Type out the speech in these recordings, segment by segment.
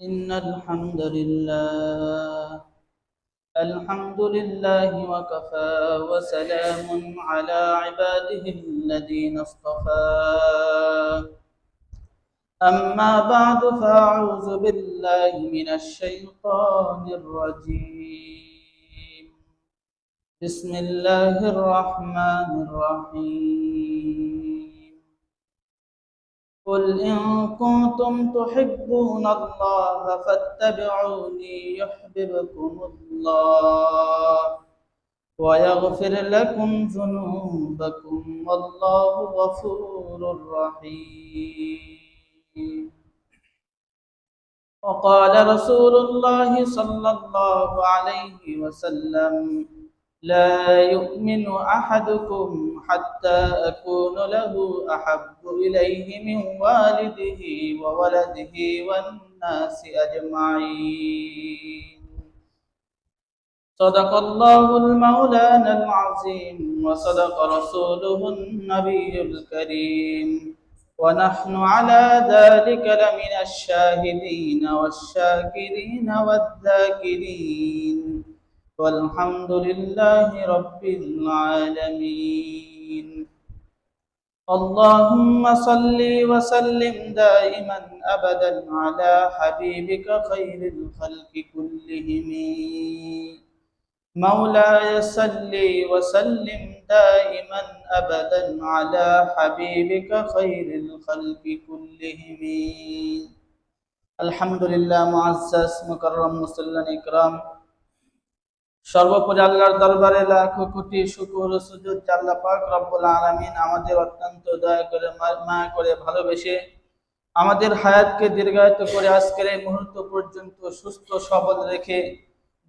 إن الحمد لله وكفى وسلام على عباده الذين اصطفى أما بعد فأعوذ بالله من الشيطان الرجيم بسم الله الرحمن الرحيم قل إن كنتم تحبون الله فاتبعوني يحببكم الله ويغفر لكم ذنوبكم والله غفور رحيم وقال رسول الله صلى الله عليه وسلم لا يؤمن أحدكم حتى أكون له أحب إليه من والده وولده والناس أجمعين صدق الله المولانا العظيم وصدق رسوله النبي الكريم ونحن على ذلك لمن الشاهدين والشاكرين والذاكرين والحمد لله رب العالمين اللهم صل وسلم دائما أبدا على حبيبك خير الخلق كلهم مولاي صل وسلم دائما أبدا على حبيبك خير الخلق كلهم الحمد لله معزز مكرم مسلم إكرام সর্বোপরি আল্লাহর দরবারে লাখো কোটি শুকর ও সুজুদ আল্লাহ পাক রব্বুল আলামিন আমাদের অত্যন্ত দয়া করে মায়া করে ভালোবেসে আমাদের হায়াতকে দীর্ঘায়িত করে আজকের এই মুহূর্ত পর্যন্ত সুস্থ সবল রেখে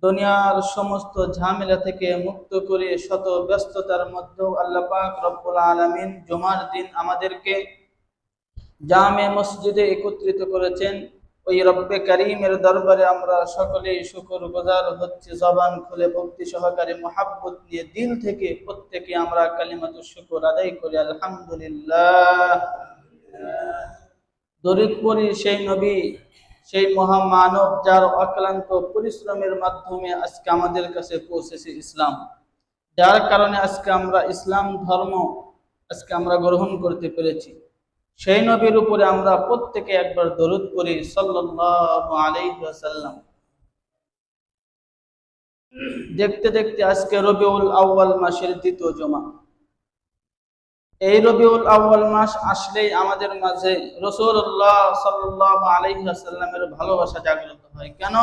দুনিয়ার সমস্ত ঝামেলা থেকে মুক্ত করে শত ব্যস্ততার মধ্যেও আল্লাহ পাক রব্বুল আলামিন জুমার দিন আমাদেরকে জামে মসজিদে একত্রিত করেছেন। ওই রব্বে কারীমের দরবারে আমরা সকলেই শুকরগুজার হচ্ছে, জবান খুলে ভক্তি সহকারে মুহাব্বত নিয়ে দিল থেকে প্রত্যেকে আমরা কালিমাতুশ শুকর আদায় করি আলহামদুলিল্লাহ। দরুদ পড়ি সেই নবী, সেই মহামানব যার অক্লান্ত পরিশ্রমের মাধ্যমে আজকে আমাদের কাছে পৌঁছেছে ইসলাম, যার কারণে আজকে আমরা ইসলাম ধর্ম আজকে আমরা গ্রহণ করতে পেরেছি। সেই নবীর উপরে আমরা প্রত্যেকে একবার দরুদ পড়ি সাল্লাল্লাহু আলাইহি ওয়াসাল্লাম। দেখতে দেখতে আজকে রবিউল আউয়াল মাসের দ্বিতীয় জুমা। এই রবিউল আউয়াল মাস আসলেই আমাদের মাঝে রাসূলুল্লাহ সাল্লাল্লাহু আলাইহি ওয়াসাল্লামের ভালোবাসা জাগ্রত হয়। কেন?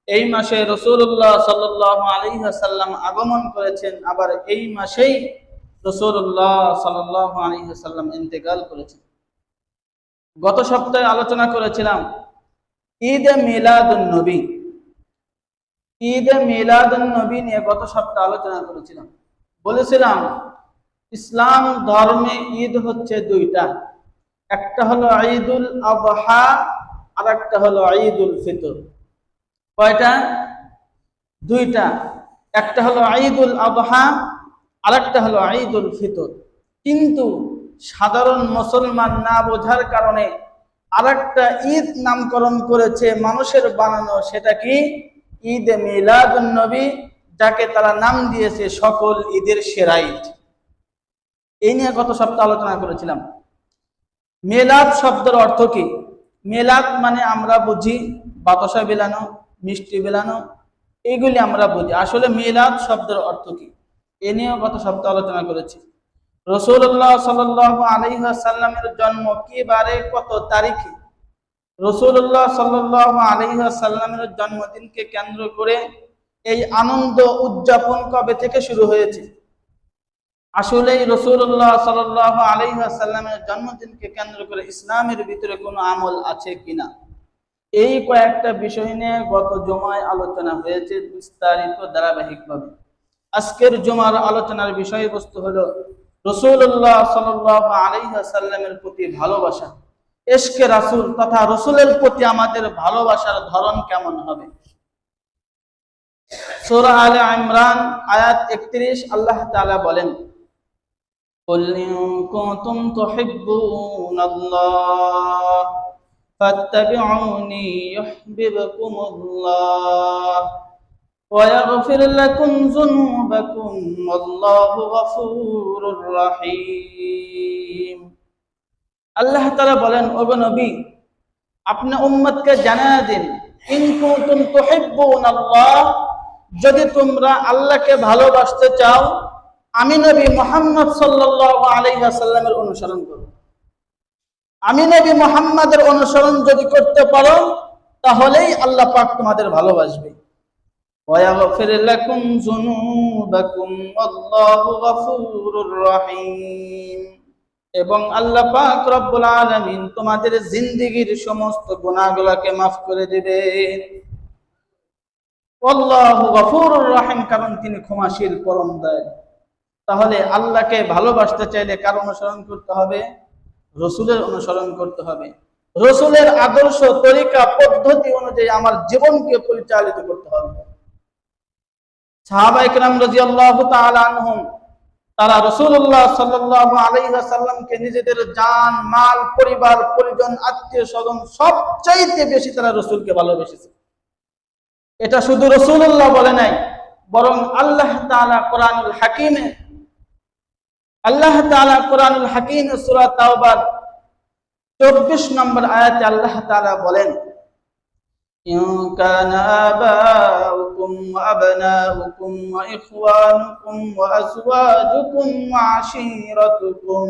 এই মাসে রাসূলুল্লাহ সাল্লাল্লাহু আলাইহি ওয়াসাল্লাম আগমন করেছেন, আবার এই মাসেই রাসূলুল্লাহ সাল্লাল্লাহু আলাইহি ওয়াসাল্লাম ইন্তেকাল করেছেন। গত সপ্তাহে আলোচনা করেছিলাম ঈদে মিলাদুন নবী। ঈদে মিলাদুন নবী নিয়ে গত সপ্তাহে আলোচনা করেছিলাম। বলেছিলাম ইসলাম ধর্মে ঈদ হচ্ছে দুইটা, একটা হলো ঈদুল আযহা আর একটা হলো ঈদুল ফিতর। কয়টা? দুইটা, একটা হলো ঈদুল আযহা আর একটা হলো ঈদুল ফিতর। কিন্তু সাধারণ মুসলমান না বোঝার কারণে আরেকটা ঈদ নামকরণ করেছে মানুষের বানানো, সেটা কি? ঈদে মিলাদুন নবী, যাকে তারা নাম দিয়েছে সকল ঈদের সেরা ঈদ। এই নিয়ে গত সপ্তাহে আলোচনা করেছিলাম। মিলাদ শব্দের অর্থ কি? মিলাদ মানে আমরা বুঝি বাতাসা বিলানো, মিষ্টি বিলানো, এগুলি আমরা বুঝি। আসলে মিলাদ শব্দের অর্থ কি এ নিয়েও গত সপ্তাহে আলোচনা করেছি। রাসূলুল্লাহ সাল্লাল্লাহু আলাইহি ওয়াসাল্লামের জন্ম কি বারে, কত তারিখে? রাসূলুল্লাহ সাল্লাল্লাহু আলাইহি ওয়াসাল্লামের জন্মদিনকে কেন্দ্র করে এই আনন্দ উদযাপন কবে থেকে শুরু হয়েছে? আসলে রাসূলুল্লাহ সাল্লাল্লাহু আলাইহি ওয়াসাল্লামের জন্মদিনকে কেন্দ্র করে ইসলামের ভিতরে কোনো আমল আছে কিনা, এই কয়েকটা বিষয় নিয়ে গত জুমায় আলোচনা হয়েছে বিস্তারিত ধারাবাহিকভাবে। আজকের জুমার আলোচনার বিষয়বস্তু হলো রাসূলুল্লাহ সাল্লাল্লাহু আলাইহি ওয়াসাল্লামের প্রতি ভালোবাসা, ইশকে রাসূল তথা রাসূলের প্রতি আমাদের ভালোবাসার ধরন কেমন হবে। সূরা আলে ইমরান আয়াত 31 আল্লাহ তাআলা বলেন, কুল ইন কুনতুম তুহিব্বুনাল্লাহ فاتبعوني يحببكم الله ويغفر لكم ذنوبكم والله غفور رحيم। আল্লাহ তাআলা বলেন, ওগো নবী, আপনি উম্মতকে জানিয়ে দিন, ইন কুনতুম তুহিব্বুনাল্লাহ, যদি তোমরা আল্লাহকে ভালোবাসতে চাও, আমি নবী মুহাম্মদ সাল্লাল্লাহু আলাইহি ওয়াসাল্লামের অনুসরণ করো। আমি নবী মুহাম্মাদের অনুসরণ যদি করতে পারো, তাহলেই আল্লাহ পাক তোমাদের ভালোবাসবে। وَيَغْفِرْ لَكُمْ ذُنُوبَكُمْ وَاللَّهُ غَفُورٌ رَحِيمٌ। এবং আল্লাহ পাক রব্বুল আলামিন তোমাদের জিন্দেগীর সমস্ত গুনাহগুলোকে মাফ করে দিবেন। আল্লাহু গফুরুর রহিম, কারণ তিনি ক্ষমাশীল পরম দয়ালু। তাহলে আল্লাহকে ভালোবাসতে চাইলে কার অনুসরণ করতে হবে? রাসূলের অনুসরণ করতে হবে। রাসূলের আদর্শ, তরিকা, পদ্ধতি অনুযায়ী আমার জীবনকে পরিচালিত করতে হবে। সাহাবায়ে কেরাম রাদিয়াল্লাহু তাআলা আনহুম, তারা রাসূলুল্লাহ সাল্লাল্লাহু আলাইহি ওয়াসাল্লামকে নিজেদের জান, মাল, পরিবার, পরিজন, আত্মীয় স্বজন সবচাইতে বেশি তারা রাসূলকে ভালোবেসেছে। এটা শুধু রাসূলুল্লাহ বলে নাই, বরং আল্লাহ তাআলা কোরআনুল হাকীমে সূরা তাওবার 24 নম্বর আয়াতে আল্লাহ তাআলা বলেন, ইন কানা আবাউকুম ওয়া আবনাউকুম ওয়া ইখওয়ানুকুম ওয়া আজওয়াজুকুম ওয়া আশীরাতুকুম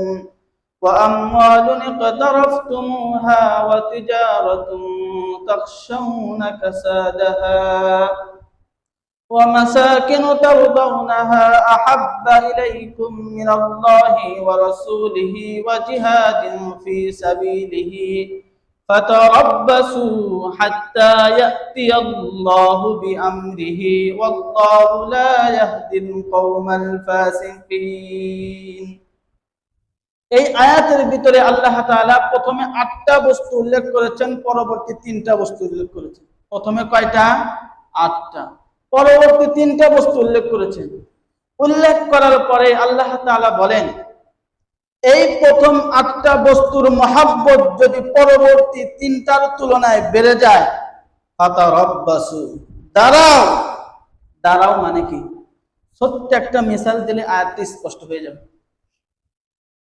ওয়া আমওয়ালুন ইqtaraftumuha ওয়া তিজারাতুন তাখশাউনা কাসাদাহা ومساكن ترضونها أحب إليكم من الله ورسوله وجهاد في سبيله فتربصوا حتى يأتي الله بأمره والله لا يهدي القوم الفاسقين। এই আয়াতের ভিতরে আল্লাহ তাআলা প্রথমে 8টা বস্তু উল্লেখ করেছেন, পরবর্তী 3টা বস্তু উল্লেখ করেছেন। প্রথমে কয়টা? 8টা। পরবর্তী 3টা বস্তু উল্লেখ করেছেন। উল্লেখ করার পরে আল্লাহ তাআলা বলেন, এই প্রথম 8টা বস্তুর মহব্বত যদি পরবর্তী 3টার তুলনায় বেড়ে যায়, ফাতারাব্বাসু, দাঁড়াও। দাঁড়াও মানে কি? ছোট্ট একটা মিসাল দিলে আয়াতটি স্পষ্ট হয়ে যাবে।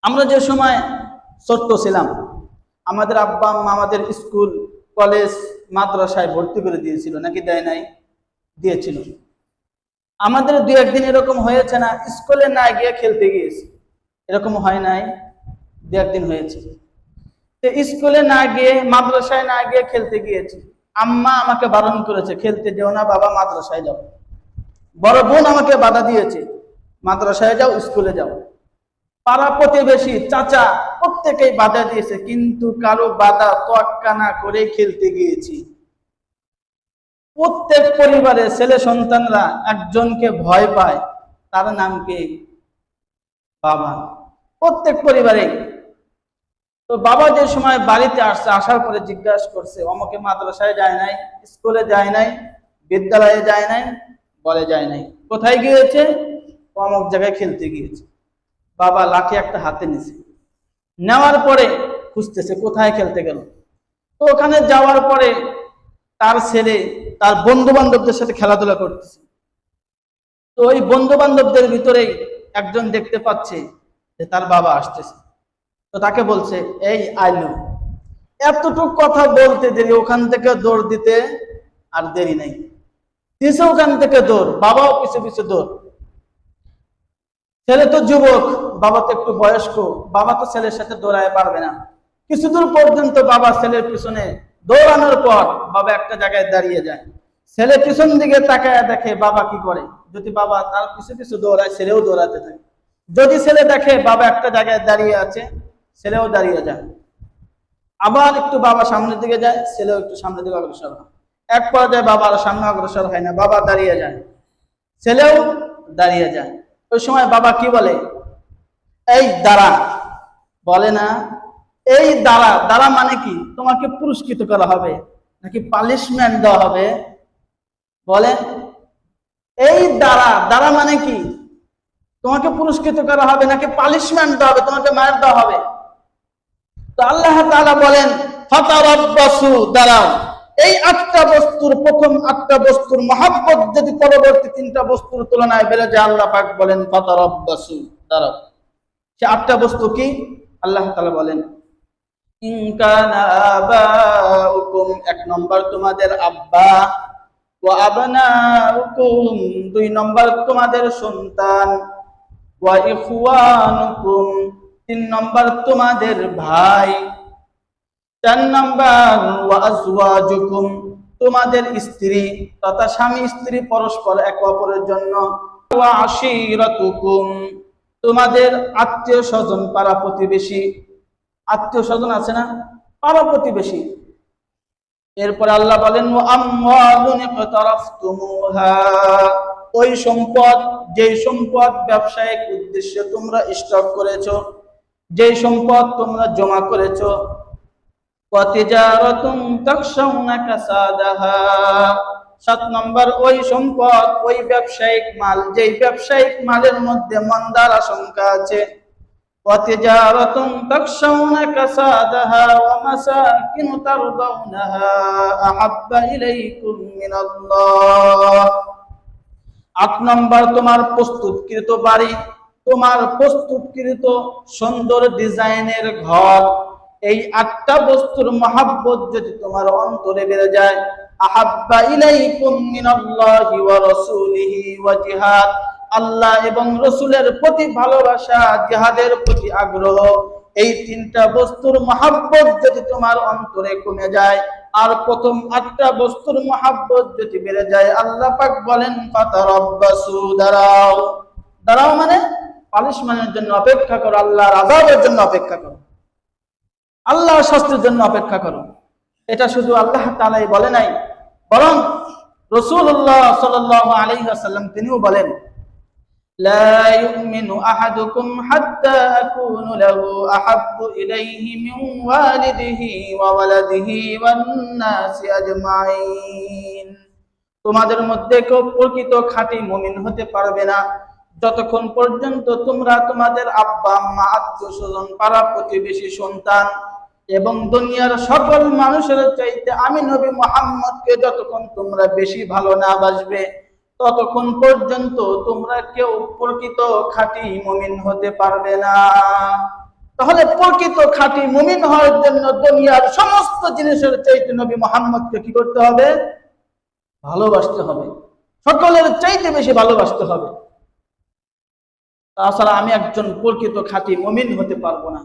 আমরা যে সময় ছোট্ট ছিলাম, আমাদের আব্বা আম্মা আমাদের স্কুল, কলেজ, মাদ্রাসায় ভর্তি করে দিয়েছিল, নাকি দেয় নাই? দিয়েছিল। আমাদের 2-1 দিন এরকম হয়েছে না স্কুলে না গিয়ে খেলতে গিয়েছি? এরকম হয় নাই? 2-1 দিন হয়েছে। তো স্কুলে না গিয়ে, মাদ্রাসায় না গিয়ে খেলতে গিয়েছি। আম্মা আমাকে বারণ করেছে, খেলতে যেও না বাবা, মাদ্রাসায় যাও। বড় বোন আমাকে বাধা দিয়েছে, মাদ্রাসায় যাও, স্কুলে যাও। পাড়া প্রতিবেশী, চাচা, প্রত্যেকেই বাধা দিয়েছে, কিন্তু কারো বাধা তোয়াক্কা না করে খেলতে গিয়েছি। প্রত্যেক পরিবারে ছেলে সন্তানরা একজনকে ভয় পায়, তার নাম কি? বাবা। প্রত্যেক পরিবারে। তো বাবা যে সময় বাড়িতে আসছে, আসার পরে জিজ্ঞাসা করছে, অমুকে মাদ্রাসায় যায় নাই, স্কুলে যায় নাই, বিদ্যালয়ে যায় নাই? বলে যায় নাই। কোথায় গিয়েছে? অমুক জায়গায় খেলতে গিয়েছে। বাবা লাঠি একটা হাতে নিছে, নেওয়ার পরে খুঁজতেছে কোথায় খেলতে গেল। তো ওখানে যাওয়ার পরে তার ছেলে তার বন্ধু বান্ধবদের সাথে খেলাধুলা করতেছে। তো ওই বন্ধু বান্ধবদের ভিতরেই একজন দেখতে পাচ্ছে যে তার বাবা আসতেছে। তো তাকে বলছে, এই আইলু। এতটুক কথা বলতে দেরি, ওখান থেকে দৌড় দিতে আর দেরি নেই। দিছে ওখান থেকে দৌড়, বাবাও পিছু পিছু দৌড়। ছেলে তো যুবক, বাবা তো একটু বয়স্ক, বাবা তো ছেলের সাথে দৌড়ায় পারবে না। কিছু দূর পর্যন্ত বাবা ছেলের পিছনে দৌড়ানোর পর বাবা একটা জায়গায় দাঁড়িয়ে যায়। ছেলে পিছন দিকে তাকায় দেখে বাবা কি করে। যদি বাবা তার পিছু পিছু দৌড়ায়, ছেলেও দৌড়াতে থাকে। যদি ছেলে দেখে বাবা একটা জায়গায় দাঁড়িয়ে আছে, ছেলেও দাঁড়িয়ে যায়। আবার একটু বাবা সামনের দিকে যায়, ছেলেও একটু সামনের দিকে অগ্রসর হয়। এক পর্যায়ে বাবা আর সামনে অগ্রসর হয় না, বাবা দাঁড়িয়ে যায়, ছেলেও দাঁড়িয়ে যায়। ওই সময় বাবা কি বলে? এই দাঁড়া। বলে না? এই দাঁড়া। দাঁড়া মানে কি? তোমাকে পুরস্কৃত করা হবে নাকি পানিশমেন্ট দেওয়া হবে? বলে এই দাঁড়া। দাঁড়া মানে কি? তোমাকে পুরস্কৃত করা হবে নাকি পানিশমেন্ট দেওয়া হবে, তোমাকে মার দেওয়া হবে? তো আল্লাহ তাআলা বলেন, ফাতারাব্বাসু, দাঁড়াও। এই 8টা বস্তুর প্রথম 8টা বস্তুর মহব্বত যদি পরবর্তী 3টা বস্তুর তুলনায় বেড়ে যায়, আল্লাহ পাক বলেন ফাতারাব্বাসু, দাঁড়াও। সে 8টা বস্তু কি? আল্লাহ তাআলা বলেন ইন কানা আবাউকুম, 1 নম্বর তোমাদের আব্বা, ওয়া আবনাউকুম, 2 নম্বর তোমাদের সন্তান, ওয়া ইখওয়ানুকুম, 3 নম্বর তোমাদের ভাই, 4 নম্বর ওয়া আজওয়াজুকুম, তোমাদের স্ত্রী তথা স্বামী স্ত্রী পরস্পর একে অপরের জন্য, ওয়া আশীরাতুকুম, তোমাদের আত্মীয় স্বজন পাড়া প্রতিবেশী, আত্মীয় স্বজন আছে না, পাড়া প্রতিবেশী। এরপর আল্লাহ বলেন ওয়া আমওয়ালুন ইকতারাফতুমুহা, ওই সম্পদ, যেই সম্পদ ব্যবসায়িক উদ্দেশ্যে তোমরা স্টক করেছো, যেই সম্পদ তোমরা জমা করেছো, ওয়া তিজারাতুন তাখশাউনা কাসাদাহা, 7 নম্বর ওই সম্পদ, ওই ব্যবসায়িক মাল, যেই ব্যবসায়িক মালের মধ্যে মন্দার আশঙ্কা আছে, ওয়া তিজারাতুন তাখশাউনা কাসাদাহা ওয়া মাসাকিন তারদাউনাহা আহাব্বা ইলাইকুম মিনাল্লাহ। 8 নম্বর তোমার প্রস্তুতকৃত বাড়ি, তোমার প্রস্তুতকৃত সুন্দর ডিজাইনের ঘর, এই 8টা বস্তুর মহব্বত যদি তোমার অন্তরে বেড়ে যায়, আহাব্বা ইলাইকুম মিনাল্লাহি ওয়া রাসূলিহি ওয়া জিহাদ, আল্লাহ এবং রাসূলের প্রতি ভালোবাসা, জিহাদের প্রতি আগ্রহ, এই 3টা বস্তুর মহব্বত যদি তোমার অন্তরে কমে যায়, আর প্রথম 8টা বস্তুর মহব্বত যদি বেড়ে যায়, আল্লাহ পাক বলেন ফাতারাব্বাসু, দাঁড়াও। দাঁড়াও মানে পানিশমেন্টের জন্য অপেক্ষা করো, আল্লাহর আযাবের জন্য অপেক্ষা করো, আল্লাহর শাস্তির জন্য অপেক্ষা করো। এটা শুধু আল্লাহ তাআলাই বলে নাই, বরং রাসূলুল্লাহ সাল্লাল্লাহু আলাইহি ওয়াসাল্লাম তিনিও বলেন লা ইউমিনু আহাদুকুম হাত্তা আকুনু লাহু আহাব্বু ইলাইহি মিন ওয়ালিদিহি ওয়া ওয়ালাদিহি ওয়ান নাসি আজমাইন, তোমাদের মধ্যে কেউ প্রকৃত খাঁটি মুমিন হতে পারবে না যতক্ষণ পর্যন্ত তোমরা তোমাদের আব্বা আম্মা, আত্মীয় স্বজন, পাড়া প্রতিবেশী, সন্তান এবং দুনিয়ার সকল মানুষের চাইতে আমি নবী মুহাম্মদকে যতক্ষণ তোমরা বেশি ভালো না বাসবে, ততক্ষণ পর্যন্ত তোমরা কেউ প্রকৃত খাঁটি মুমিন হতে পারবে না। তাহলে প্রকৃত খাঁটি মুমিন হওয়ার জন্য দুনিয়ার সমস্ত জিনিসের চাইতে নবী মুহাম্মদকে কি করতে হবে? ভালোবাসতে হবে, সকলের চাইতে বেশি ভালোবাসতে হবে। তাছাড়া আমি একজন প্রকৃত খাঁটি মুমিন হতে পারবো না।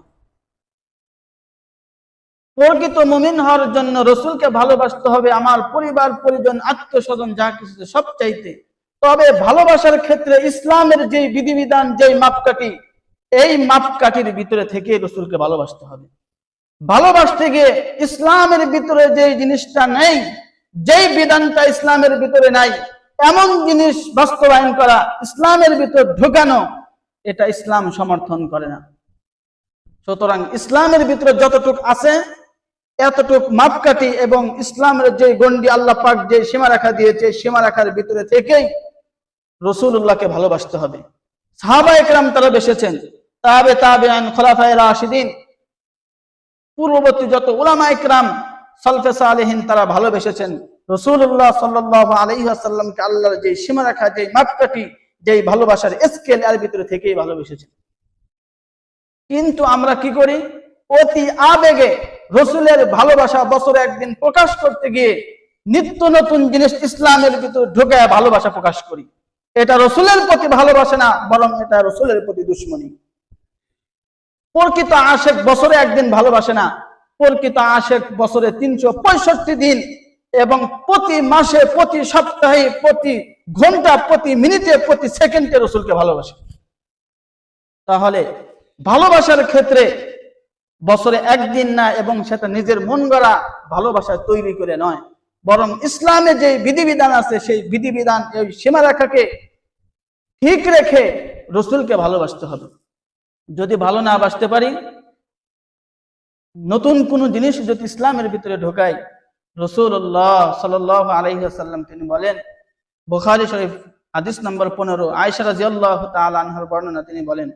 প্রকৃত মুমিন হওয়ার জন্য রাসূলকে ভালোবাসতে হবে, আমার পরিবার পরিজন, আত্মীয় স্বজন যা কিছু সব চাইতে। তবে ভালোবাসার ক্ষেত্রে ইসলামের যে বিধিবিধান, যে মাপকাঠি, এই মাপকাঠির ভিতরে থেকে রাসূলকে ভালোবাসতে হবে। ভালোবাসতে গিয়ে ইসলামের ভিতরে যে জিনিসটা নেই, যেই বিধানটা ইসলামের ভিতরে নাই, এমন জিনিস বাস্তবায়ন করা, ইসলামের ভিতরে ঢোকানো, এটা ইসলাম সমর্থন করে না। সুতরাং ইসলামের ভিতরে যতটুক আছে এতটুক মাপকাঠি এবং ইসলামের যে গণ্ডি আল্লাহ পাক যে সীমারেখা দিয়েছে, সীমারেখার ভিতরে থেকেই রাসূলুল্লাহকে ভালোবাসতে হবে। সাহাবায়ে কেরাম তারা বেসেছেন, তাবেঈন, খোলাফায়ে রাশিদিন, পূর্ববর্তী যত উলামায়ে কেরাম, সালফে সালেহিন, তারা ভালোবেসেছেন রাসূলুল্লাহ সাল্লাল্লাহু আলাইহি ওয়াসাল্লামকে। আল্লাহর যে সীমারেখা, যে মাপকাঠি, যে ভালোবাসার স্কেল, এর ভিতরে থেকেই ভালোবেসেছেন। কিন্তু আমরা কি করি? অতি আবেগে রাসূলের ভালোবাসা বছরে একদিন প্রকাশ করতে গিয়ে নিত্য নতুন জিনিস ইসলামের ভিতরে ঢুকে ভালোবাসা প্রকাশ করি। এটা রাসূলের প্রতি ভালোবাসা না, বরং এটা রাসূলের প্রতি দুশমনী। প্রকৃত আশেক বছরে একদিন ভালোবাসে না, প্রকৃত আশেক বছরে 365 দিন এবং প্রতি মাসে, প্রতি সপ্তাহে, প্রতি ঘন্টা, প্রতি মিনিটে, প্রতি সেকেন্ডে রাসূলকে ভালোবাসে। তাহলে ভালোবাসার ক্ষেত্রে বছরে একদিন না, এবং সেটা নিজের মন গড়া ভালোবাসা তৈরি করে নয়, বরং ইসলামে যে বিধিবিধান আছে সেই বিধিবিধান, এই সীমারেখাকে ঠিক রেখে রাসূলকে ভালোবাসতে হবে। যদি ভালো না বাসতে পারি, নতুন কোন জিনিস যদি ইসলামের ভিতরে ঢোকাই, রাসূলুল্লাহ সাল্লাল্লাহু আলাইহি ওয়াসাল্লাম তিনি বলেন, বুখারী শরীফ হাদিস নম্বর 15, আয়েশা রাদিয়াল্লাহু তাআলা আনহার বর্ণনা, তিনি বলেন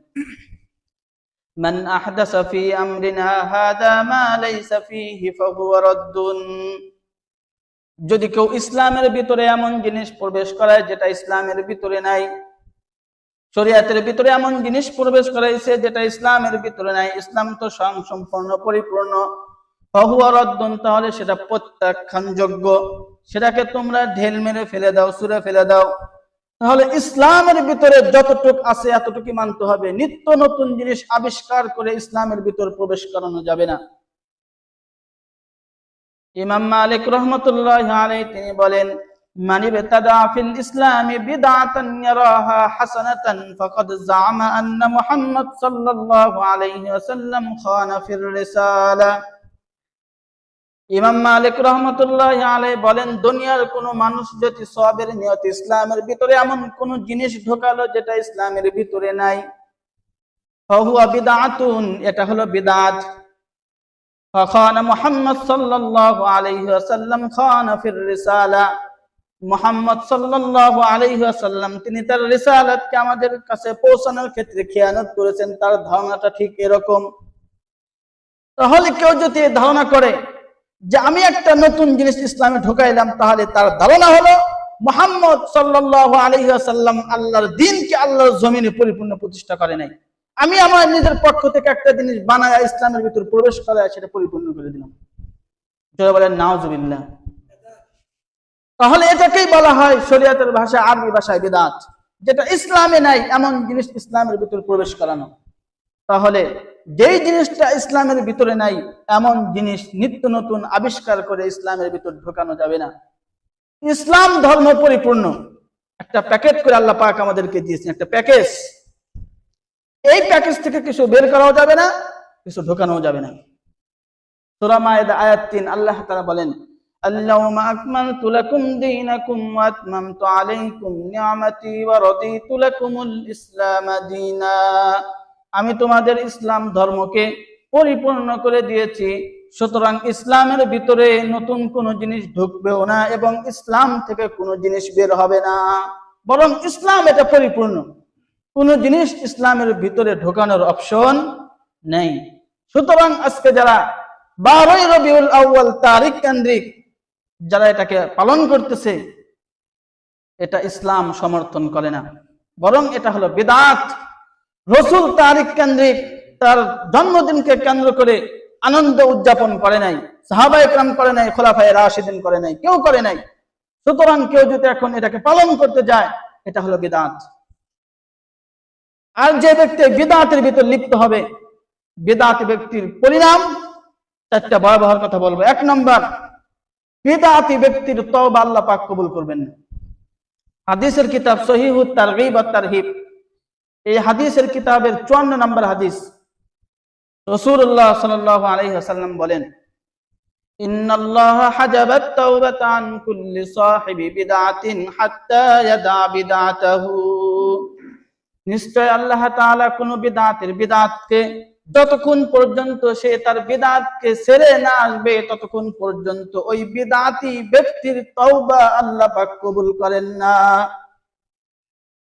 মান আহদাসা ফি আমরিনা হাদা মা লাইসা ফিহি ফাহুয়া রাদ্দুন। যদি কেউ ইসলামের ভিতরে এমন জিনিস প্রবেশ করায় যেটা ইসলামের ভিতরে নাই, শরীয়তের ভিতরে এমন জিনিস প্রবেশ করাইছে যেটা ইসলামের ভিতরে নাই, ইসলাম তো সম্পূর্ণ পরিপূর্ণ, ফাহুয়া রাদ্দুন, তাহলে সেটা প্রত্যাখ্যানযোগ্য, সেটাকে তোমরা ঢেল মেরে ফেলে দাও, ছুঁড়ে ফেলে দাও। তাহলে ইসলামের ভিতরে যতটুক আছে এতটুকু মানতে হবে, নিত্য নতুন জিনিস আবিষ্কার করে ইসলামের ভিতর প্রবেশ করানো যাবে না। ইমাম মালিক রাহমাতুল্লাহি আলাইহি তিনি বলেন, মান ইবতাদা ফিল ইসলামি বিদআতান ইয়ারাহা হাসানাতান ফাকাদ জাআমা আন্না মুহাম্মদ সাল্লাল্লাহু আলাইহি ওয়াসাল্লাম খানা ফির রিসালা। ইমাম মালিক রাহমাতুল্লাহি আলাইহি বলেন, দুনিয়ার কোন মানুষ যদি সওয়াবের নিয়তে ইসলামের ভিতরে এমন কোন জিনিস ঢোকালো যেটা ইসলামের ভিতরে নাই, ফাহুয়া বিদআতুন, এটা হলো বিদআত। ফাখানা মুহাম্মদ সাল্লাল্লাহু আলাইহি ওয়াসাল্লাম খানা ফির রিসালা, মুহাম্মদ সাল্লাল্লাহু আলাইহি ওয়াসাল্লাম তিনি তার রিসালাতকে আমাদের কাছে পৌঁছানোর ক্ষেত্রে খেয়ানত করেছেন। তার ধারণাটা ঠিক এরকম। তাহলে কেউ যদি ধারণা করে যে আমি একটা নতুন জিনিস ইসলামে ঢোকাইলাম, তাহলে তার ধারণা হলো মুহাম্মদ সাল্লাল্লাহু আলাইহি ওয়াসাল্লাম আল্লাহর দ্বীনকে আল্লাহর জমিনে পরিপূর্ণ প্রতিষ্ঠা করে নাই, আমি আমার নিজের পক্ষ থেকে একটা জিনিস বানায়া ইসলামের ভিতর প্রবেশ করায় সেটা পরিপূর্ণ করে দিলাম। যারা বলেন নাউজুবিল্লাহ। তাহলে এটাকেই বলা হয় শরীয়তের ভাষায়, আরবি ভাষায় বিদআত, যেটা ইসলামে নাই এমন জিনিস ইসলামের ভিতর প্রবেশ করানো। তাহলে যেই জিনিসটা ইসলামের ভিতরে নাই এমন জিনিস নিত্য নতুন আবিষ্কার করে ইসলামের ভিতর ঢোকানো যাবে না। ইসলাম ধর্ম পরিপূর্ণ, একটা প্যাকেট করে আল্লাহ পাক আমাদেরকে দিয়েছেন, একটা প্যাকেজ। এই প্যাকেজ থেকে কিছু বের করাও যাবে না, কিছু ঢোকানো যাবে না। সূরা মায়েদা আয়াত ৩ আল্লাহ তাআলা বলেন, আল-ইয়াওমা আকমালতু লাকুম দীনাকুম ওয়া আতমামতু আলাইকুম নি'মাতি ওয়া রাদিতু লাকুমুল ইসলাম দীনা। আমি তোমাদের ইসলাম ধর্মকে পরিপূর্ণ করে দিয়েছি, সুতরাং ইসলামের ভিতরে নতুন কোন জিনিস ঢুকবেও না এবং ইসলাম থেকে কোনো জিনিস বের হবে না, বরং ইসলাম এটা পরিপূর্ণ, কোন জিনিস ইসলামের ভিতরে ঢোকানোর অপশন নেই। সুতরাং আজকে যারা 12ই রবিউল আউয়াল তারিখ কেন্দ্রিক যারা এটাকে পালন করতেছে, এটা ইসলাম সমর্থন করে না, বরং এটা হলো বিদআত। রাসূল তারিখ কেন্দ্রিক তার জন্মদিনকে কেন্দ্র করে আনন্দ উদযাপন করে নাই, সাহাবায়ে কেরাম করে নাই, খোলাফায়ে রাশিদিন করে নাই, কেউ করে নাই। সুতরাং কেউ যদি এখন এটাকে পালন করতে যায়, এটা হলো বিদআত। আর যে ব্যক্তি বিদআতের ভিতর লিপ্ত হবে, বিদআতি ব্যক্তির পরিণাম 4টা ভয়াবহ কথা বলবো। 1 নম্বর, বিদআতি ব্যক্তির তওবা আল্লাহ পাক কবুল করবেন না। হাদিসের কিতাব সহিহুত তারগীব ওয়াত তারহিব, এই হাদিসের কিতাবের 54 নম্বর হাদিস, রাসূলুল্লাহ সাল্লাল্লাহু আলাইহি ওয়াসাল্লাম বলেন, ইন্নাল্লাহা হাজাবাত তাওবাতা আন কুল্লি সাহিবি বিদআতিন হাত্তা ইয়াদা বিদআতাহু। নিশ্চয় আল্লাহ তাআলা কোন বিদআতকে যতক্ষণ পর্যন্ত সে তার বিদআতকে ছেড়ে না আসবে ততক্ষণ পর্যন্ত ওই বিদআতি ব্যক্তির তওবা আল্লাহ পাক কবুল করেন না।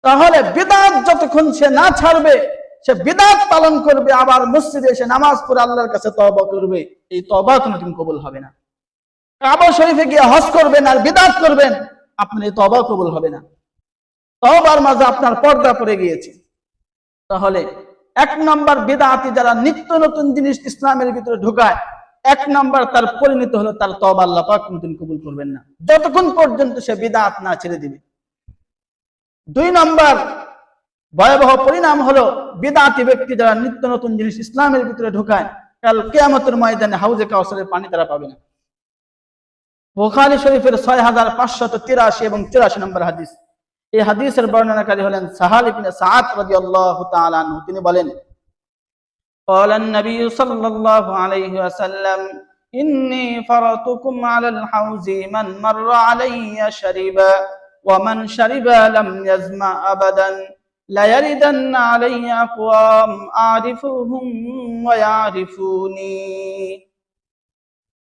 তাহলে বিদআত যতক্ষণ সে না ছাড়বে, সে বিদআত পালন করবে, আবার মসজিদে এসে নামাজ পড়ে আল্লাহর কাছে তওবা করবে, এই তওবা কোনোদিন কবুল হবে না। কাবা শরীফে গিয়ে হজ করবেন আর বিদআত করবেন, আপনার এই তওবা কবুল হবে না। তওবার মাঝে আপনার পর্দা পড়ে গিয়েছে। তাহলে 1 নম্বর, বিদআতি যারা নিত্য নতুন জিনিস ইসলামের ভিতরে ঢোকায়, 1 নম্বর তার পরিণত হলো তার তওবা আল্লাহ পাক কোনোদিন কবুল করবেন না, যতক্ষণ পর্যন্ত সে বিদআত না ছেড়ে দিবে। 2 নম্বর ভয়াবহ পরিণাম হলো, বিদআতি ব্যক্তি যারা নিত্য নতুন জিনিস ইসলামের ভিতরে ঢোকায়, কাল কিয়ামতের ময়দানে হাউজে কাউসারের পানি তারা পাবে না। বুখারী শরীফের 6583 এবং 84 নম্বর হাদিস। এই হাদিসের বর্ণনাকারী হলেন সাহাল ইবনে সাআদ রাদিয়াল্লাহু তাআলা আনহু। তিনি বলেন, ক্বালা an-নাবী সাল্লাল্লাহু আলাইহি ওয়াসাল্লাম, ইন্নী ফারাতুকুম আলাল হাউজি মান মাররা আলাইয়া শারিবা ওয়া মান শারিবা লাম ইয়াজমা আবাদান লা ইয়ারিদান্না আলাইয়া আকওয়াম আরিফুহুম ওয়া ইয়ারিফুনি।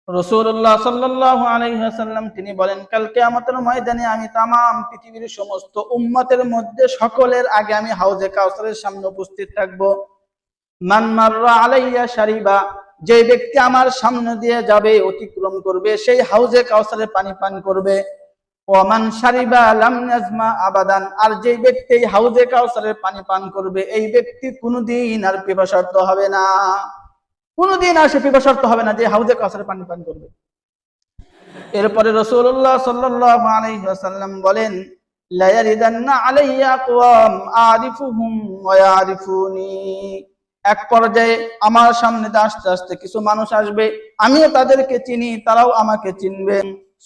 রাসূলুল্লাহ সাল্লাল্লাহু আলাইহি ওয়াসাল্লাম তিনি বলেন, কাল কিয়ামতের ময়দানে আমি तमाम পৃথিবীর সমস্ত উম্মতের মধ্যে সকলের আগে আমি হাউজে কাউসারের সামনে উপস্থিত থাকব। মান মাররা আলাইয়া শারিবা, যে ব্যক্তি আমার সামনে দিয়ে যাবে, অতিক্রম করবে, সেই হাউজে কাউসারের পানি পান করবে। ওমান শারিবা লাম ইয়াজমা আবাদান, আর যে ব্যক্তি হাউজে কাউসারের পানি পান করবে, এই ব্যক্তি কোনোদিন আর পিপাসার্ত হবে না, কোনোদিন আর সে পিপাসার্ত হবে না যে হাউজে কাউসারের পানি পান করবে। এরপরে রাসূলুল্লাহ সাল্লাল্লাহু আলাইহি ওয়াসাল্লাম বলেন, লা ইয়ারিদান্না আলাইয়া আকওয়াম আরিফুহুম ওয়া ইয়ারিফুনি, এক পর্যায়ে আমার সামনে আস্তে আস্তে কিছু মানুষ আসবে, আমিও তাদেরকে চিনি, তারাও আমাকে চিনবে।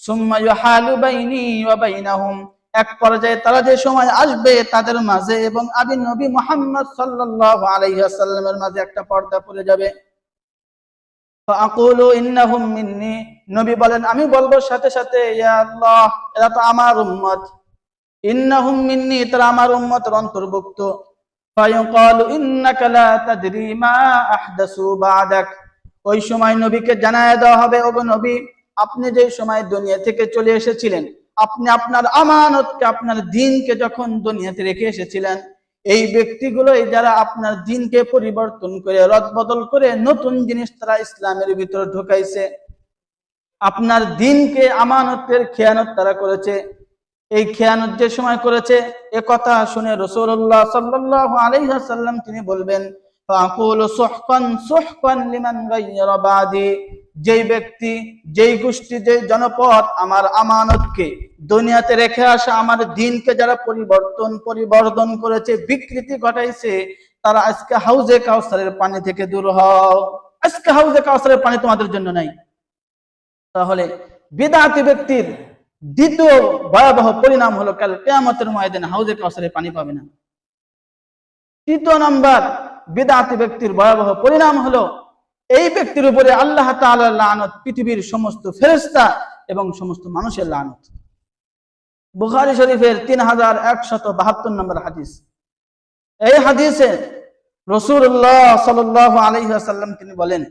সুম্মা ইউহালু বাইনি ওয়া বাইনাহুম, এক পর্যায়ে তারা যে সময় আসবে তাদের মাঝে এবং আমি নবী মুহাম্মদ সাল্লাল্লাহু আলাইহি ওয়াসাল্লামের মাঝে একটা পর্দা পড়ে যাবে। ফাআকুলু ইন্নাহুম মিন্নি, নবী বলেন আমি বলবো সাথে সাথে, ইয়া আল্লাহ, এরা তো আমার উম্মত। ইন্নাহুম মিন্নি, তারা আমার উম্মতের অন্তর্ভুক্ত। ফায়ুকালু ইন্নাকা লা তাদরি মা আহদাসু বা'দাক, ওই সময় নবীকে জানায় দেওয়া হবে, ওগো নবী, আপনি যে সময় দুনিয়া থেকে চলে এসেছিলেন, আপনি আপনার আমানতকে, আপনার দ্বীনকে যখন দুনিয়াতে রেখে এসেছিলেন, এই ব্যক্তিগুলোই যারা আপনার দ্বীনকে পরিবর্তন করে, রদবদল করে নতুন জিনিস তারা ইসলামের ভিতরে ঢুকাইছে। আপনার দ্বীনকে, আমানতের খেয়ানত তারা করেছে। এই খেয়ানত যে সময় করেছে, এ কথা শুনে রাসূলুল্লাহ সাল্লাল্লাহু আলাইহি ওয়াসাল্লাম তিনি বলবেন, ফাকুলু সুহকান সুহকান লিমান গায়রা বাদি, যেই ব্যক্তি, যেই গোষ্ঠী, যেই জনপদ আমার আমানতকে দুনিয়াতে রেখে আসা, আমার দ্বীনকে যারা পরিবর্তন করেছে, বিকৃতি ঘটাইছে, তারা আজকে হাউজে কাউসারের পানি থেকে দূর হও, আজকে হাউজে কাউসারের পানি তোমাদের জন্য নাই। তাহলে বিদআতি ব্যক্তির দ্বিতীয় ভয়াবহ পরিণাম হলো কাল কিয়ামতের ময়দানে হাউজে কাউসারের পানি পাবে না। তৃতীয় নাম্বার বিদআতি ব্যক্তির ভয়াবহ পরিণাম হলো এই ব্যক্তির উপরে আল্লাহ তাআলার লানত, পৃথিবীর সমস্ত ফেরেশতা এবং সমস্ত মানুষের লানত। বুখারী শরীফের 3172 নম্বর হাদিস। এই হাদিসে রাসূলুল্লাহ সাল্লাল্লাহু আলাইহি ওয়াসাল্লাম তিনি বলেন,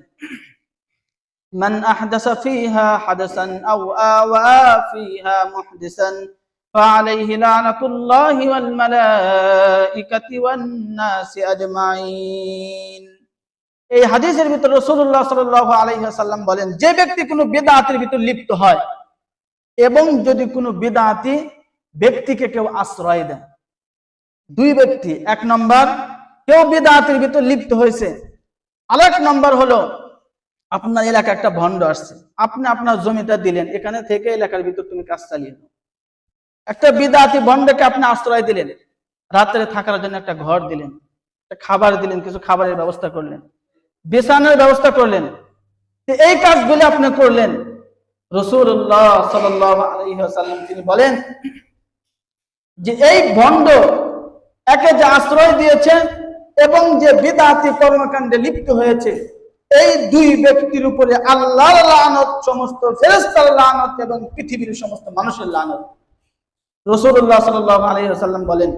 মান আহদাসা ফিহা হাদাসান আও আওয়া ফিহা মুহদিসান ফাআলাইহি লানাতুল্লাহি ওয়াল মালাইকাতি ওয়ান নাসি আজমাইন। এই হাদিসের ভিতরে রাসূলুল্লাহ সাল্লাল্লাহু আলাইহি ওয়াসাল্লাম বলেন, যে ব্যক্তি কোনো বিদআতের ভিতর লিপ্ত হয় এবং যদি কোনো বিদআতি ব্যক্তিকে কেউ আশ্রয় দেয়, দুই ব্যক্তি, এক নম্বর কেউ বিদআতের ভিতর লিপ্ত হয়েছে, আরেক নম্বর হলো আপনার এলাকায় একটা ভণ্ড আসছে, আপনি আপনার জমিটা দিলেন, এখানে থেকে এলাকার ভিতর তুমি কাজ চালিয়ে দাও। একটা বিদআতি ভণ্ডকে আপনি আশ্রয় দিলেন, রাত্রে থাকার জন্য একটা ঘর দিলেন, একটা খাবার দিলেন, কিছু খাবারের ব্যবস্থা করলেন, বিছানার ব্যবস্থা করলেন, এই কাজগুলো আপনি করলেন। রাসূলুল্লাহ সাল্লাল্লাহু আলাইহি ওয়াসাল্লাম তিনি বলেন যে এই ভণ্ড একে যে আশ্রয় দিয়েছে এবং যে বিদআতি কর্মকাণ্ডে লিপ্ত হয়েছে, এই দুই ব্যক্তির উপরে আল্লাহর লানত, সমস্ত ফেরেশতার লানত এবং পৃথিবীর সমস্ত মানুষের লানত। রাসূলুল্লাহ সাল্লাল্লাহু আলাইহি ওয়াসাল্লাম বলেন,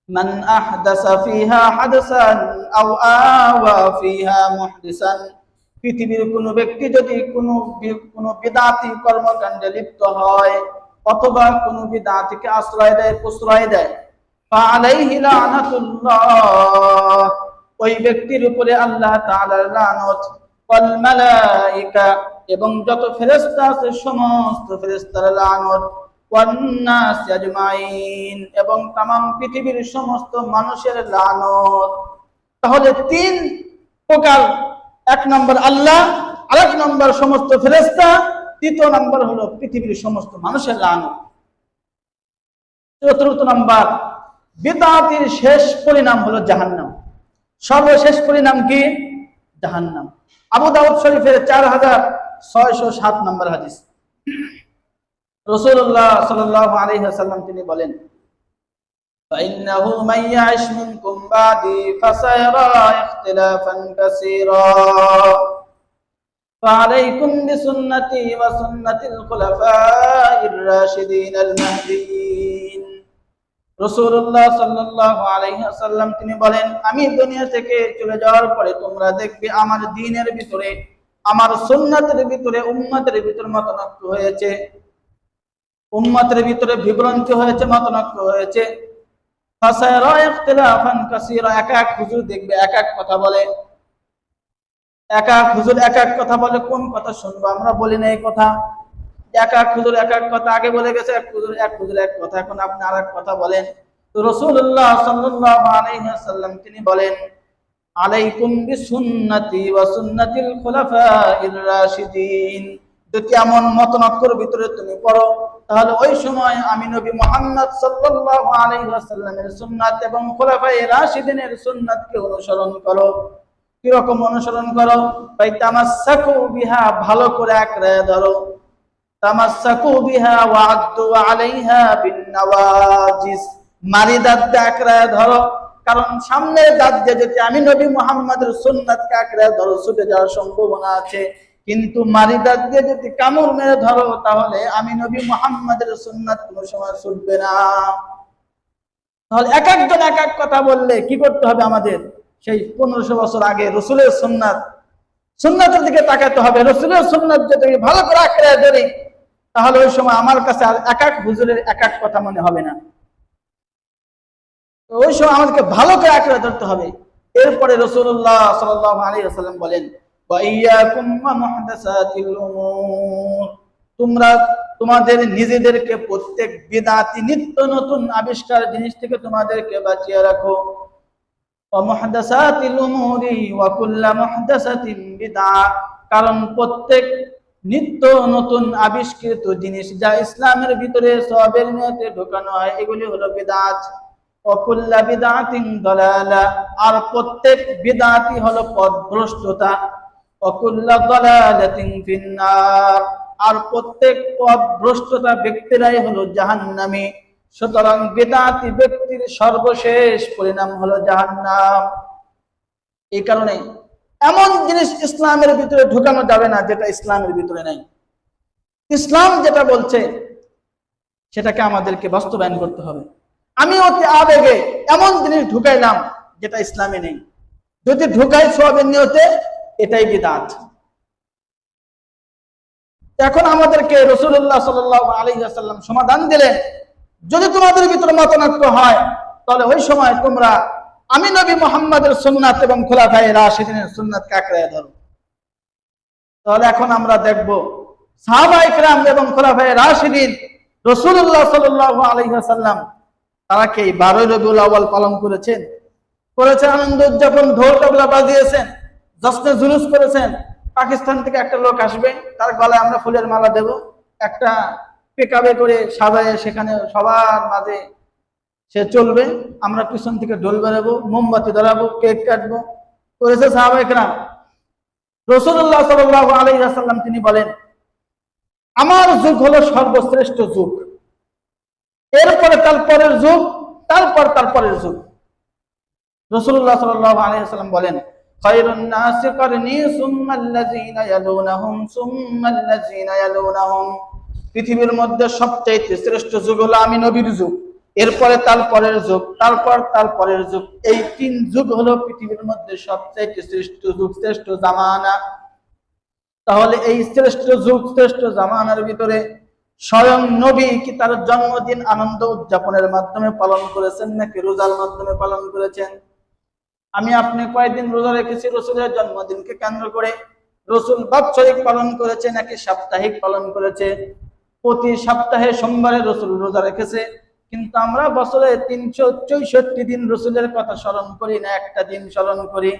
মান আহদাসা ফিহা হাদাসান আও আওয়া ফিহা মুহদিসান, পৃথিবীর কোনো ব্যক্তি যদি কোনো বিদআতি কর্মকাণ্ডে লিপ্ত হয় অথবা কোনো বিদআতিকে আশ্রয় দেয়, প্রশ্রয় দেয়, ফাআলাইহি লানাতুল্লাহ, ওই ব্যক্তির উপরে আল্লাহ তাআলার লানত, ওয়াল মালাইকা, এবং যত ফেরেশতা আছে সমস্ত ফেরেশতার লানত, ওয়ান নাসি আজমাইন, এবং तमाम পৃথিবীর সমস্ত মানুষের লানত। তাহলে তিন প্রকার, এক নম্বর আল্লাহ, আরেক নম্বর সমস্ত ফেরেশতা, তৃতীয় নম্বর হলো পৃথিবীর সমস্ত মানুষের লানত। চতুর্থ নম্বর বিদআতির শেষ পরিণাম হলো জাহান্নাম। সর্বশেষ পরিণাম কি? জাহান্নাম। আবু দাউদ শরীফের 4607 নম্বর হাদিস। রাসূলুল্লাহ সাল্লাল্লাহু আলাইহি ওয়াসাল্লাম তিনি বলেন, فإنه من يعش منكم بعدي فسيرى اختلافا كثيرا فعليكم بسنتي وسنة الخلفاء الراشدين المهديين। রাসূলুল্লাহ সাল্লাল্লাহু আলাইহি ওয়াসাল্লাম তিনি বলেন, আমি দুনিয়া থেকে চলে যাওয়ার পরে তোমরা দেখবে আমার দ্বীনের ভিতরে, আমার সুন্নাতের ভিতরে, উম্মতের ভিতরে মতানৈক্য হয়েছে, উম্মতের ভিতরে বিভ্রান্তি হয়েছে, মতানৈক্য হয়েছে। ফাসায়ারা ইখতিলাফান কাসীরা, এক এক হুজুর দেখবে এক এক কথা বলে, এক এক হুজুর এক এক কথা বলে। কোন কথা শুনবো? আমরা বলি না এই কথা। এক এক হুজুর এক এক কথা আগে বলে গেছে, এক হুজুর এক কথা, এখন আপনি আর এক কথা বলেন। তো রাসূলুল্লাহ সাল্লাল্লাহু আলাইহি ওয়াসাল্লাম তিনি বলেন, আলাইকুম বিসুন্নতি ওয়া সুন্নাতিল খুলাফাইর রাশিদিন। যদি এমন মতনক্কর ভিতরে তুমি পড়ো, তাহলে ওই সময় আমি নবী মুহাম্মদ সাল্লাল্লাহু আলাইহি ওয়াসাল্লামের সুন্নাত এবং খুলাফায়ে রাশিদিনের সুন্নাতকে অনুসরণ করো। কি রকম অনুসরণ করো? ভাই তামাসসাকু বিহা, ভালো করে আঁকড়ে ধরো। তামাসসাকু বিহা ওয়া আদ্দু আলাইহা বিন নওয়াজিস, মারি দাঁত দিয়ে আঁকড়ে ধরো। কারণ সামনের দাঁত দিয়ে যদি আমি নবী মুহাম্মদের সুন্নাতকে আঁকড়ে ধরো, ছুটে যাওয়ার সম্ভাবনা আছে। কিন্তু মারি দাঁত দিয়ে যদি কামড় মেরে ধরো, তাহলে আমি নবী মুহাম্মদের সুন্নাত কোনো সময় ছুটবে না। তাহলে এক একজন এক এক কথা বললে কি করতে হবে? আমাদের সেই 1500 বছর আগে রসুলের সুন্নাতের দিকে তাকাতে হবে। রসুলের সুন্নাত যদি ভালো করে আঁকড়ে ধরি, তাহলে ওই সময় আমার কাছে আর এক এক হুজুরের এক এক কথা মনে হবে না। তো ওই সময় আমাদেরকে ভালো করে আঁকড়ে ধরতে হবে। এরপরে রাসূলুল্লাহ সাল্লাল্লাহু আলাইহি ওয়াসাল্লাম বলেন, ওয়া ইয়াকুম ওয়া মুহদাসাতিল উমুর, তোমরা তোমাদের নিজেদেরকে প্রত্যেক বিদআতি নিত্য নতুন আবিষ্কার জিনিস থেকে তোমাদেরকে বাঁচিয়ে রাখো। ওয়া মুহদাসাতিল উমুরি ওয়া কুল্লু মুহদাসাতিন বিদআ, কারণ প্রত্যেক নিত্য নতুন আবিষ্কৃত জিনিস যা ইসলামের ভিতরে সওয়াবের নিয়তে ঢোকানো হয়, এগুলি হলো বিদআত। ওয়া কুল্লু বিদআতিন দালালা, আর প্রত্যেক বিদআতি হলো পথভ্রষ্টতা। ওয়া কুল্লু দালালাতিন ফিন্নার, আর প্রত্যেক পথভ্রষ্টতা ব্যক্তিরাই হলো জাহান্নামী। সুতরাং বিদআতি ব্যক্তির সর্বশেষ পরিণাম হলো জাহান্নাম। এই কারণে এমন জিনিস ইসলামের ভিতরে ঢুকানো যাবে না যেটা ইসলামের ভিতরে নাই। ইসলাম যেটা বলছে সেটাকে আমাদেরকে বাস্তবায়ন করতে হবে। আমি অতি আবেগে এমন জিনিস ঢুকাইলাম যেটা ইসলামে নেই, যদি ঢুকাই সওয়াবের নিয়তে, এটাই বিদআত। এখন আমাদেরকে রাসূলুল্লাহ সাল্লাল্লাহু আলাইহি ওয়াসাল্লাম সমাধান দিলেন, যদি তোমাদের ভিতরে মতনৈক্য হয়, তাহলে ওই সময় তোমরা আমি নবী মুহাম্মদের সুন্নাত এবং খুলাফায়ে রাশিদিনের সুন্নাতকে আঁকড়ে ধরো। তাহলে এখন আমরা দেখব সাহাবায়ে কেরাম এবং খুলাফায়ে রাশিদিন, রাসূলুল্লাহ সাল্লাল্লাহু আলাইহি ওয়াসাল্লাম তারা কি 12 রবিউল আউয়াল পালন করেছেন? আনন্দ উদযাপন, ঢোল তবলা বাজিয়েছেন, জশ্নে জুলুস করেছেন। পাকিস্তান থেকে একটা লোক আসবে, তার গলায় আমরা ফুলের মালা দেব, একটা পিকআপে করে সাজায় সেখানে সবার মাঝে সে চলবে, আমরা পিছন থেকে ঢোল বাজাবো, মোমবাতি ধরাবো, কেক কাটবো। করেছে সাহাবায়ে কেরাম। রাসূলুল্লাহ সাল্লাল্লাহু আলাইহি ওয়াসাল্লাম তিনি বলেন, আমার যুগ হলো সর্বশ্রেষ্ঠ যুগ, এরপরে তার পরের যুগ, তারপর তার পরের যুগ। রাসূলুল্লাহ সাল্লাল্লাহু আলাইহি ওয়াসাল্লাম বলেন, খায়রুন নাসি করনি সুম্মাল্লাযিনা ইয়ালুনাহুম সুম্মাল্লাযিনা ইয়ালুনাহুম, পৃথিবীর মধ্যে সবচেয়ে শ্রেষ্ঠ যুগ হলো আমি নবীর যুগ, এরপরে তার পরের যুগ, তারপর তার পরের যুগ। এই 3 যুগ হলো পৃথিবীর মধ্যে সবচেয়ে শ্রেষ্ঠ যুগ, শ্রেষ্ঠ জামানা। তাহলে এই শ্রেষ্ঠ যুগ, শ্রেষ্ঠ জামানার ভিতরে স্বয়ং নবী কি তার জন্মদিন আনন্দ উদযাপনের মাধ্যমে পালন করেছেন নাকি রোজার মাধ্যমে পালন করেছেন? আমি আপনি কয়েকদিন রোজা রেখেছি রসুলের জন্মদিনকে কেন্দ্র করে? রসুল বাৎসরিক পালন করেছে নাকি সাপ্তাহিক পালন করেছে? প্রতি সপ্তাহে সোমবারে রসুল রোজা রেখেছে, কিন্তু আমরা বছরে 364 দিন রসুলের কথা স্মরণ করি না, একটা দিন স্মরণ করি,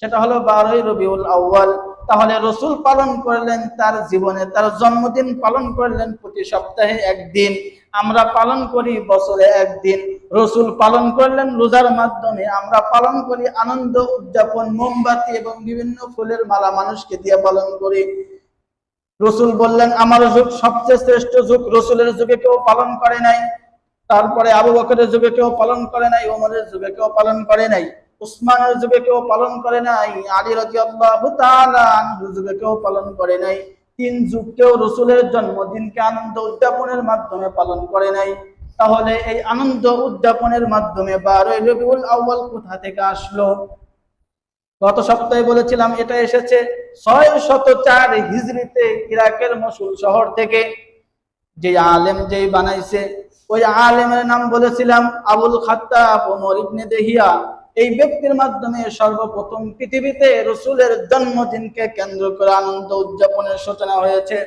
সেটা হলো 12 রবিউল আউয়াল। তাহলে রসুল পালন করলেন তার জীবনে, তার জন্মদিন পালন করলেন প্রতি সপ্তাহে একদিন, আমরা পালন করি বছরে একদিন। রসুল পালন করলেন রোজার মাধ্যমে, আমরা পালন করি আনন্দ উদযাপন, মোমবাতি এবং বিভিন্ন ফুলের মালা মানুষকে দিয়ে পালন করি। রসুল বললেন আমার যুগ সবচেয়ে শ্রেষ্ঠ যুগ, রসুলের যুগে কেউ পালন করে নাই, তারপরে আবু বকরের যুগে কেউ পালন করে নাই, ওমরের যুগে কেউ পালন করে নাই, উসমানের যুগে কেউ পালন করে নাই, আলী রাদিয়াল্লাহু তাআলা আনহুর যুগে কেউ পালন করে নাই। 3 যুগ কেউ রসুলের জন্মদিনকে আনন্দ উদযাপনের মাধ্যমে পালন করে নাই। তাহলে এই আনন্দ উদযাপনের মাধ্যমে 12 রবিউল আউয়াল কোথা থেকে আসলো? গত সপ্তাহে বলেছিলাম এটা এসেছে 604 হিজরিতে ইরাকের মসুল শহর থেকে। যে আলেম যেই বানাইছে ওই আলেমের নাম বলেছিলাম আবুল খাত্তাব ওমর ইবনে দেহিয়া। এই ব্যক্তির মাধ্যমে সর্বপ্রথম পৃথিবীতে রাসূলের জন্মদিনকে কেন্দ্র করে আনন্দ উদযাপনের সূচনা হয়েছে।